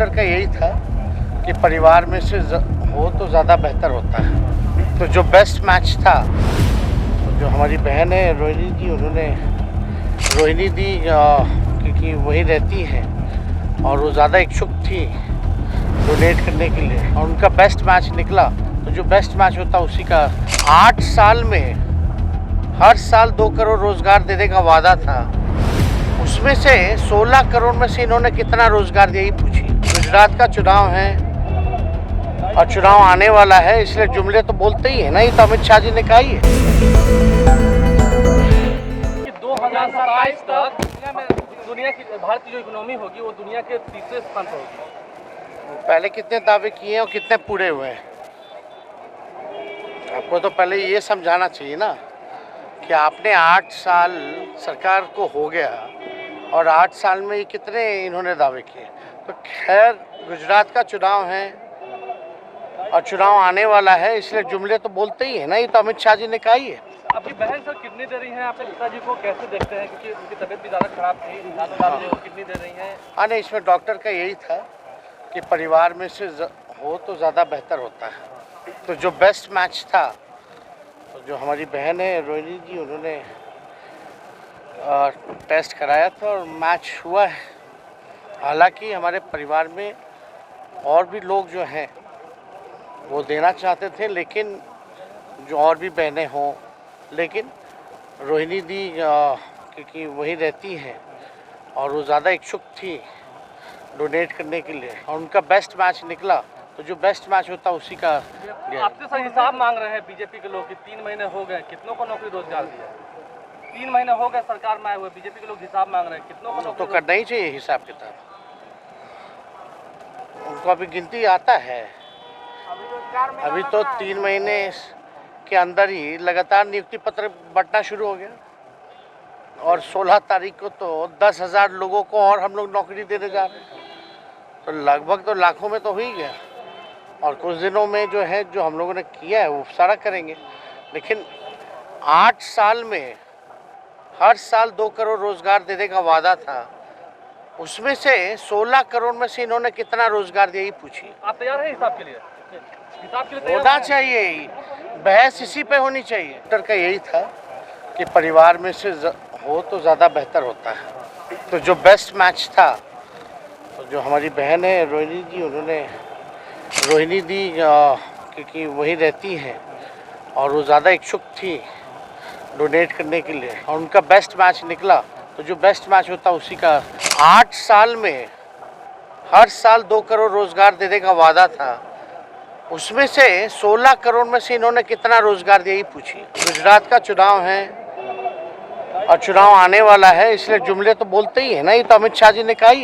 Doctor का यही था कि परिवार में से हो तो ज़्यादा बेहतर होता है। तो जो बेस्ट मैच था, जो हमारी बहन है रोहिणी जी, उन्होंने रोहिणी दी क्योंकि वही रहती हैं और वो ज़्यादा इच्छुक थी डोनेट करने के लिए, और उनका बेस्ट मैच निकला। तो जो बेस्ट मैच होता उसी का 8 साल में हर साल 2 करोड़ रोज़गार देने का वादा था। उसमें से 16 करोड़ में से इन्होंने कितना रोज़गार दिया, यही पूछिए। गुजरात का चुनाव है और चुनाव आने वाला है, इसलिए जुमले तो बोलते ही है ना, ये तो अमित शाह जी ने कहा ही है। 2027 तक दुनिया की भारत की जो इकोनॉमी होगी वो दुनिया के तीसरे स्थान पर होगी। पहले कितने दावे किए हैं और कितने पूरे हुए हैं, आपको तो पहले ये समझाना चाहिए ना कि आपने 8 साल सरकार को हो गया और 8 साल में ये कितने इन्होंने दावे किए। तो खैर, गुजरात का चुनाव है और चुनाव आने वाला है, इसलिए जुमले तो बोलते ही है ना, ये तो अमित शाह जी ने कहा ही है। आपकी बहन सर किडनी दे रही हैं, आपके पिताजी को कैसे देखते हैं, क्योंकि उनकी तबीयत भी ज़्यादा खराब थी, किडनी दे रही हैं? हाँ नहीं, इसमें डॉक्टर का यही था कि परिवार में से हो तो ज़्यादा बेहतर होता है। तो जो बेस्ट मैच था, तो जो हमारी बहन है रोहिणी जी, उन्होंने टेस्ट कराया था और मैच हुआ है। हालांकि हमारे परिवार में और भी लोग जो हैं वो देना चाहते थे, लेकिन जो और भी बहनें हों, लेकिन रोहिणी दी क्योंकि वही रहती हैं और वो ज़्यादा इच्छुक थी डोनेट करने के लिए, और उनका बेस्ट मैच निकला। तो जो बेस्ट मैच होता उसी का आपसे सर हिसाब मांग रहे हैं बीजेपी के लोग कि 3 महीने हो गए, कितनों को नौकरी रोजगार दिया? 3 महीने हो गए सरकार में आए हुए, बीजेपी के लोग हिसाब मांग रहे हैं, कितनों को तो नौकरी? करना ही चाहिए हिसाब किताब, उनको अभी गिनती आता है। अभी तो 3 महीने के अंदर ही लगातार नियुक्ति पत्र बंटना शुरू हो गया और 16 तारीख को तो 10,000 लोगों को और हम लोग नौकरी देने जा रहे हैं। तो लगभग तो लाखों में तो हो ही गया, और कुछ दिनों में जो है जो हम लोगों ने किया है वो सारा करेंगे। लेकिन 8 साल में हर साल 2 करोड़ रोज़गार देने का वादा था, उसमें से 16 करोड़ में से इन्होंने कितना रोज़गार दिया, यही पूछिए। आप तैयार हैं हिसाब के लिए? हिसाब के लिए तैयार होना हैं? चाहिए, बहस इसी पे होनी चाहिए। डॉक्टर का यही था कि परिवार में से हो तो ज़्यादा बेहतर होता है। तो जो बेस्ट मैच था, तो जो हमारी बहन है रोहिणी जी, उन्होंने रोहिणी दी क्योंकि वही रहती हैं और वो ज़्यादा इच्छुक थी डोनेट करने के लिए, और उनका बेस्ट मैच निकला। तो जो बेस्ट मैच होता उसी का 8 साल में हर साल 2 करोड़ रोज़गार देने का वादा था, उसमें से 16 करोड़ में से इन्होंने कितना रोज़गार दिया, यही पूछिए। गुजरात का चुनाव है और चुनाव आने वाला है, इसलिए जुमले तो बोलते ही है ना, ये तो अमित शाह जी ने कहा ही है।